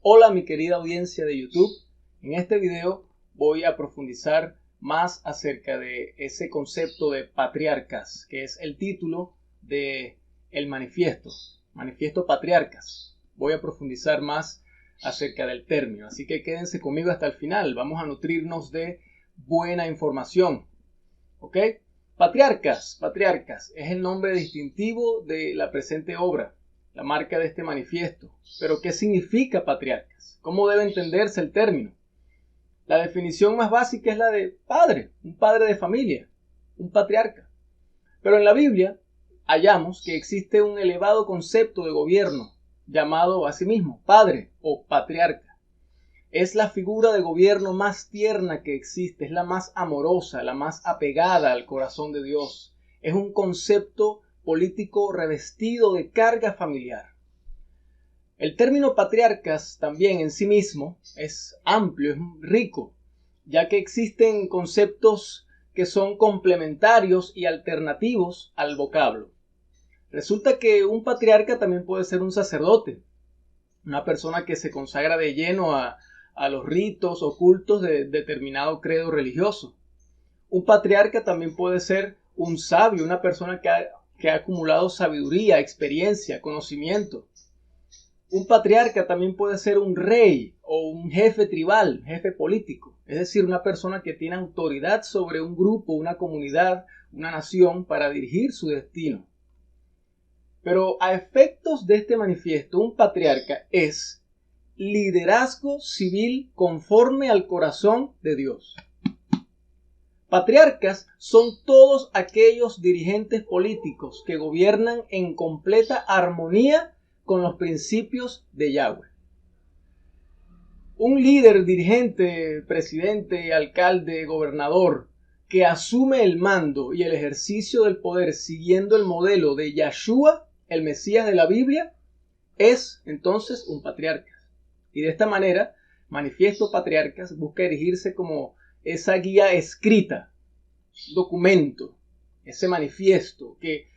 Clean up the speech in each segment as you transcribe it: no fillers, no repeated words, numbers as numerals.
Hola mi querida audiencia de YouTube, en este video voy a profundizar más acerca de ese concepto de patriarcas, que es el título de el manifiesto patriarcas. Voy a profundizar más acerca del término, así que quédense conmigo hasta el final, vamos a nutrirnos de buena información. ¿Ok? Patriarcas es el nombre distintivo de la presente obra, la marca de este manifiesto. Pero ¿qué significa patriarcas? ¿Cómo debe entenderse el término? La definición más básica es la de padre, un padre de familia, un patriarca. Pero en la Biblia hallamos que existe un elevado concepto de gobierno llamado asimismo padre o patriarca. Es la figura de gobierno más tierna que existe, es la más amorosa, la más apegada al corazón de Dios. Es un concepto político revestido de carga familiar. El término patriarcas también en sí mismo es amplio, es rico, ya que existen conceptos que son complementarios y alternativos al vocablo. Resulta que un patriarca también puede ser un sacerdote, una persona que se consagra de lleno a los ritos o cultos de determinado credo religioso. Un patriarca también puede ser un sabio, una persona que ha acumulado sabiduría, experiencia, conocimiento. Un patriarca también puede ser un rey o un jefe tribal, jefe político, es decir, una persona que tiene autoridad sobre un grupo, una comunidad, una nación para dirigir su destino. Pero a efectos de este manifiesto, un patriarca es liderazgo civil conforme al corazón de Dios. Patriarcas son todos aquellos dirigentes políticos que gobiernan en completa armonía con los principios de Yahweh. Un líder, dirigente, presidente, alcalde, gobernador que asume el mando y el ejercicio del poder siguiendo el modelo de Yahshua, el Mesías de la Biblia, es entonces un patriarca. Y de esta manera, Manifiesto Patriarcas busca erigirse como esa guía escrita, documento, ese manifiesto que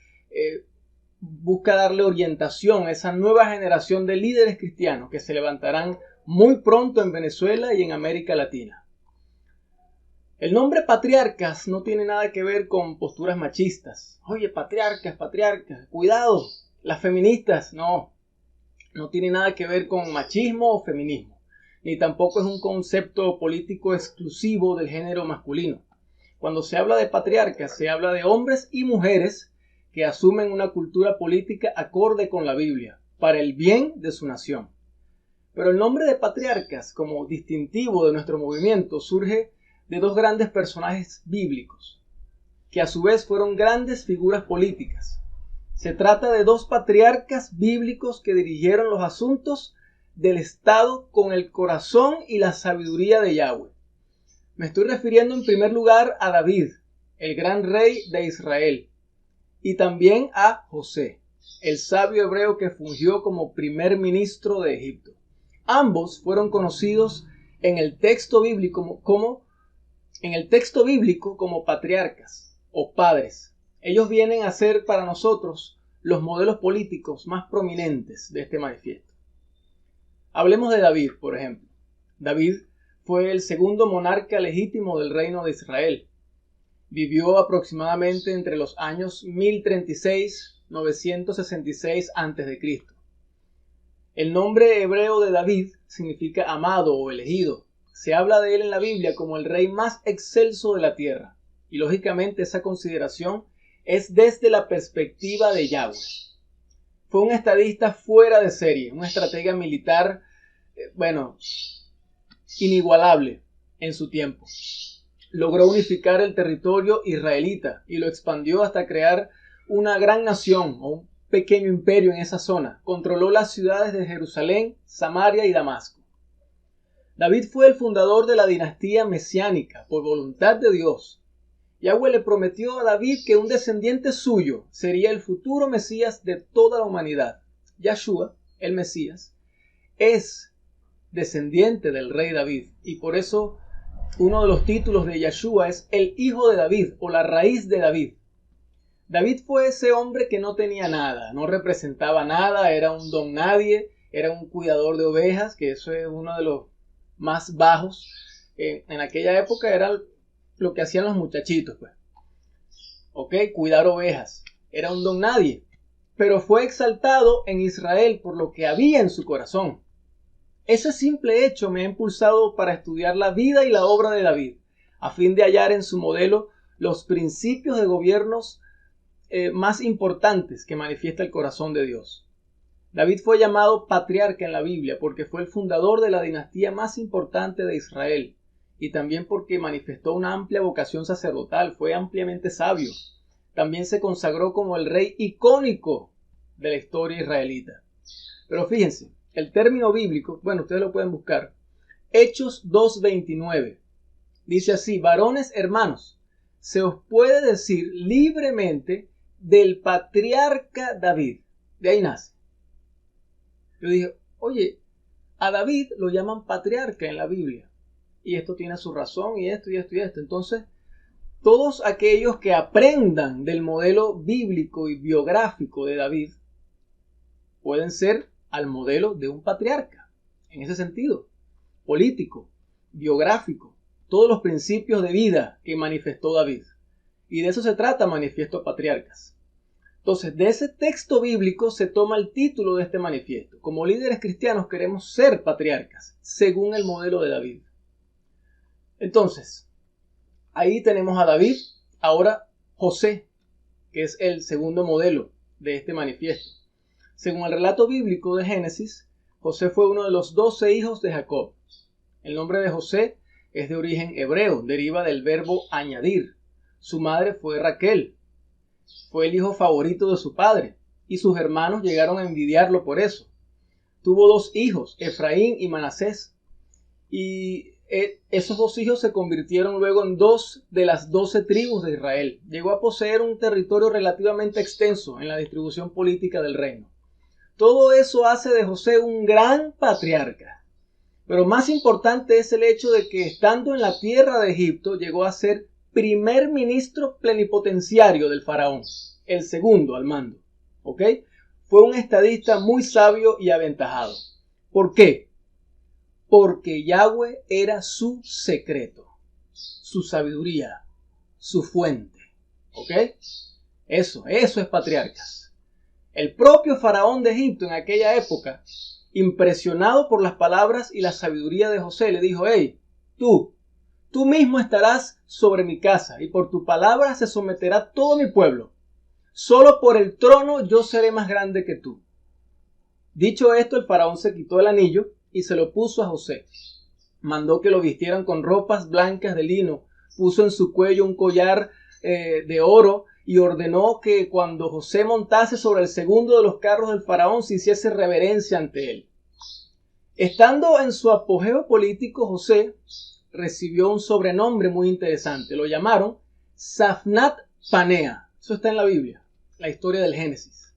busca darle orientación a esa nueva generación de líderes cristianos que se levantarán muy pronto en Venezuela y en América Latina. El nombre patriarcas no tiene nada que ver con posturas machistas. Oye, patriarcas, cuidado, las feministas, no tiene nada que ver con machismo o feminismo, ni tampoco es un concepto político exclusivo del género masculino. Cuando se habla de patriarcas, se habla de hombres y mujeres que asumen una cultura política acorde con la Biblia, para el bien de su nación. Pero el nombre de patriarcas, como distintivo de nuestro movimiento, surge de dos grandes personajes bíblicos, que a su vez fueron grandes figuras políticas. Se trata de dos patriarcas bíblicos que dirigieron los asuntos del Estado con el corazón y la sabiduría de Yahweh. Me estoy refiriendo en primer lugar a David, el gran rey de Israel, y también a José, el sabio hebreo que fungió como primer ministro de Egipto. Ambos fueron conocidos en el texto bíblico como patriarcas o padres. Ellos vienen a ser para nosotros los modelos políticos más prominentes de este manifiesto. Hablemos de David, por ejemplo. David fue el segundo monarca legítimo del reino de Israel. Vivió aproximadamente entre los años 1036 y 966 a.C. El nombre hebreo de David significa amado o elegido. Se habla de él en la Biblia como el rey más excelso de la tierra. Y lógicamente esa consideración es desde la perspectiva de Yahweh. Fue un estadista fuera de serie, un estratega militar, inigualable en su tiempo. Logró unificar el territorio israelita y lo expandió hasta crear una gran nación o un pequeño imperio en esa zona. Controló las ciudades de Jerusalén, Samaria y Damasco. David fue el fundador de la dinastía mesiánica por voluntad de Dios. Yahweh le prometió a David que un descendiente suyo sería el futuro Mesías de toda la humanidad. Yahshua, el Mesías, es descendiente del rey David y por eso uno de los títulos de Yahshua es el hijo de David o la raíz de David. David fue ese hombre que no tenía nada, no representaba nada, era un don nadie era un cuidador de ovejas, que eso es uno de los más bajos. En aquella época era lo que hacían los muchachitos, pues. Ok, cuidar ovejas. Era un don nadie, pero fue exaltado en Israel por lo que había en su corazón. Ese simple hecho me ha impulsado para estudiar la vida y la obra de David, a fin de hallar en su modelo los principios de gobiernos más importantes que manifiesta el corazón de Dios. David fue llamado patriarca en la Biblia porque fue el fundador de la dinastía más importante de Israel y también porque manifestó una amplia vocación sacerdotal, fue ampliamente sabio. También se consagró como el rey icónico de la historia israelita. Pero fíjense, el término bíblico, bueno, ustedes lo pueden buscar, Hechos 2:29, dice así: varones hermanos, se os puede decir libremente del patriarca David. De ahí nace. Yo dije, oye, a David lo llaman patriarca en la Biblia. Y esto tiene su razón, y esto, y esto, y esto. Entonces, todos aquellos que aprendan del modelo bíblico y biográfico de David pueden ser al modelo de un patriarca. En ese sentido, político, biográfico, todos los principios de vida que manifestó David. Y de eso se trata Manifiesto Patriarcas. Entonces, de ese texto bíblico se toma el título de este manifiesto. Como líderes cristianos queremos ser patriarcas, según el modelo de David. Entonces, ahí tenemos a David, ahora José, que es el segundo modelo de este manifiesto. Según el relato bíblico de Génesis, José fue uno de los 12 hijos de Jacob. El nombre de José es de origen hebreo, deriva del verbo añadir. Su madre fue Raquel. Fue el hijo favorito de su padre y sus hermanos llegaron a envidiarlo por eso. Tuvo 2 hijos, Efraín y Manasés, y esos 2 hijos se convirtieron luego en 2 de las 12 tribus de Israel. Llegó a poseer un territorio relativamente extenso en la distribución política del reino. Todo eso hace de José un gran patriarca. Pero más importante es el hecho de que estando en la tierra de Egipto llegó a ser primer ministro plenipotenciario del faraón, el segundo al mando. ¿Ok? Fue un estadista muy sabio y aventajado. ¿Por qué? Porque Yahweh era su secreto, su sabiduría, su fuente. ¿Ok? Eso es patriarcas. El propio faraón de Egipto en aquella época, impresionado por las palabras y la sabiduría de José, le dijo: hey, tú mismo estarás sobre mi casa, y por tu palabra se someterá todo mi pueblo. Solo por el trono yo seré más grande que tú. Dicho esto, el faraón se quitó el anillo y se lo puso a José. Mandó que lo vistieran con ropas blancas de lino, puso en su cuello un collar de oro y ordenó que cuando José montase sobre el segundo de los carros del faraón se hiciese reverencia ante él. Estando en su apogeo político, José recibió un sobrenombre muy interesante. Lo llamaron Safnat Panea. Eso está en la Biblia, la historia del Génesis.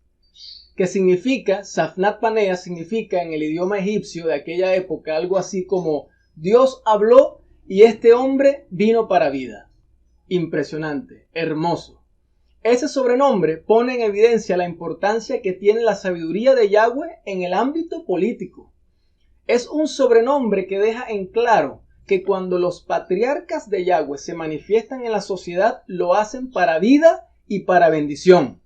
Que significa, Safnat Panea significa en el idioma egipcio de aquella época algo así como: Dios habló y este hombre vino para vida. Impresionante, hermoso. Ese sobrenombre pone en evidencia la importancia que tiene la sabiduría de Yahweh en el ámbito político. Es un sobrenombre que deja en claro que cuando los patriarcas de Yahweh se manifiestan en la sociedad, lo hacen para vida y para bendición.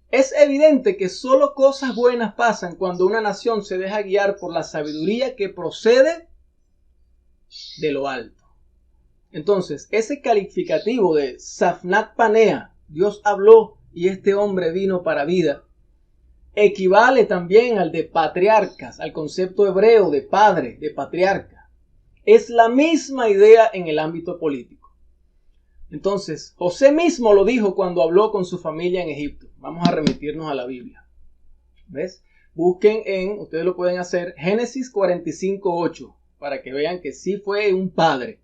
Es evidente que solo cosas buenas pasan cuando una nación se deja guiar por la sabiduría que procede de lo alto. Entonces, ese calificativo de Safnat Panea, Dios habló y este hombre vino para vida, equivale también al de patriarcas, al concepto hebreo de padre, de patriarca. Es la misma idea en el ámbito político. Entonces, José mismo lo dijo cuando habló con su familia en Egipto. Vamos a remitirnos a la Biblia. ¿Ves? Busquen ustedes lo pueden hacer, Génesis 45:8, para que vean que sí fue un padre.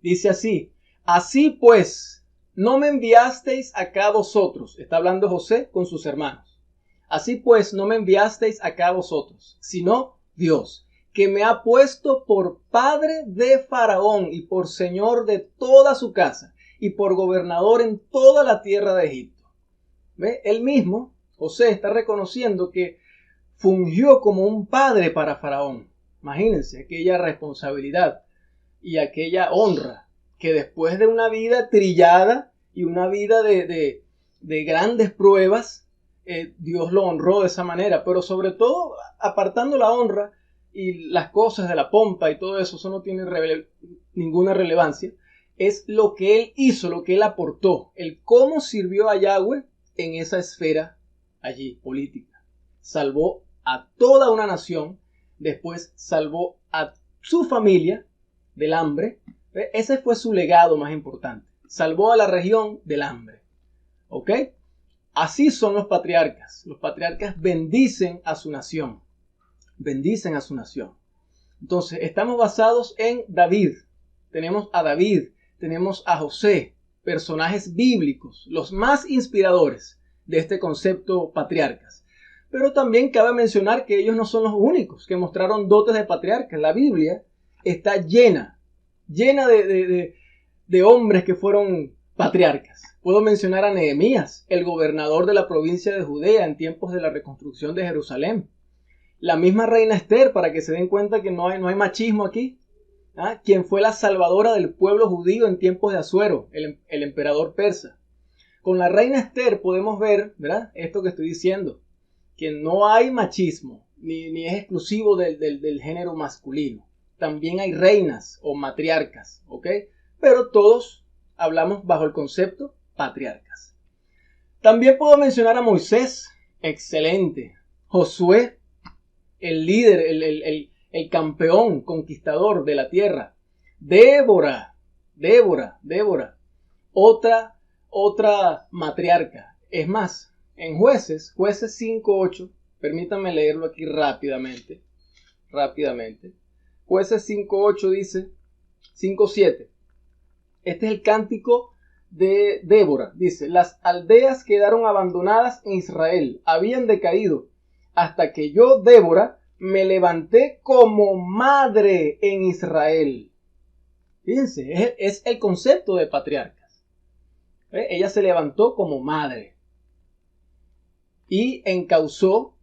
Dice así: así pues, no me enviasteis acá vosotros. Está hablando José con sus hermanos. Así pues, no me enviasteis acá vosotros, sino Dios, que me ha puesto por padre de Faraón y por señor de toda su casa y por gobernador en toda la tierra de Egipto. ¿Ve? Él mismo, José, está reconociendo que fungió como un padre para Faraón. Imagínense aquella responsabilidad y aquella honra que después de una vida trillada y una vida de grandes pruebas, Dios lo honró de esa manera. Pero sobre todo, apartando la honra y las cosas de la pompa y todo eso, eso no tiene ninguna relevancia. Es lo que él hizo, lo que él aportó, el cómo sirvió a Yahweh en esa esfera allí política. Salvó a toda una nación, después salvó a su familia del hambre. Ese fue su legado más importante. Salvó a la región del hambre. ¿Ok? Así son los patriarcas. Los patriarcas bendicen a su nación. Bendicen a su nación. Entonces, estamos basados en David. Tenemos a David, tenemos a José, personajes bíblicos, los más inspiradores de este concepto patriarcas. Pero también cabe mencionar que ellos no son los únicos que mostraron dotes de patriarcas. La Biblia está llena de hombres que fueron patriarcas. Puedo mencionar a Nehemías, el gobernador de la provincia de Judea en tiempos de la reconstrucción de Jerusalén. La misma reina Esther, para que se den cuenta que no hay machismo aquí. Quien fue la salvadora del pueblo judío en tiempos de Asuero, el emperador persa. Con la reina Esther podemos ver, ¿verdad?, esto que estoy diciendo, que no hay machismo, ni es exclusivo del género masculino. También hay reinas o matriarcas, ¿ok? Pero todos hablamos bajo el concepto patriarcas. También puedo mencionar a Moisés, excelente. Josué, el líder, el campeón conquistador de la tierra. Débora, otra matriarca. Es más, en Jueces 5:8, permítanme leerlo aquí rápidamente. Jueces 5:8 dice, 5:7. Este es el cántico de Débora. Dice, las aldeas quedaron abandonadas en Israel, habían decaído, hasta que yo, Débora, me levanté como madre en Israel. Fíjense, es el concepto de patriarcas. Ella se levantó como madre y encauzó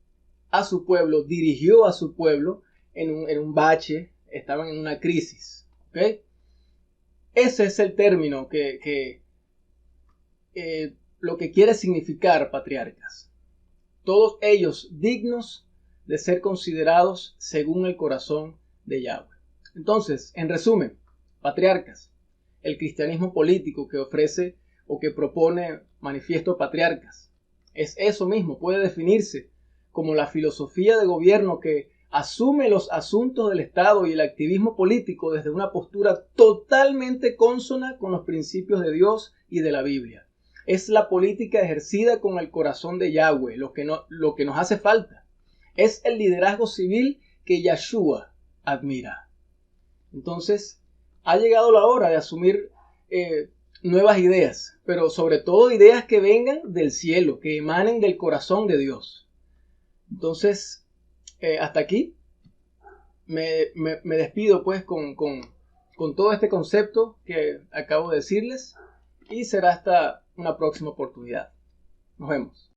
a su pueblo, dirigió a su pueblo en un bache, estaban en una crisis. ¿Okay? Ese es el término lo que quiere significar patriarcas. Todos ellos dignos de ser considerados según el corazón de Yahweh. Entonces, en resumen, patriarcas, el cristianismo político que ofrece o que propone Manifiesto Patriarcas, es eso mismo, puede definirse como la filosofía de gobierno que asume los asuntos del Estado y el activismo político desde una postura totalmente consona con los principios de Dios y de la Biblia. Es la política ejercida con el corazón de Yahweh, lo que nos hace falta. Es el liderazgo civil que Yahshua admira. Entonces, ha llegado la hora de asumir nuevas ideas, pero sobre todo ideas que vengan del cielo, que emanen del corazón de Dios. Entonces, hasta aquí me despido pues con todo este concepto que acabo de decirles y será hasta una próxima oportunidad. Nos vemos.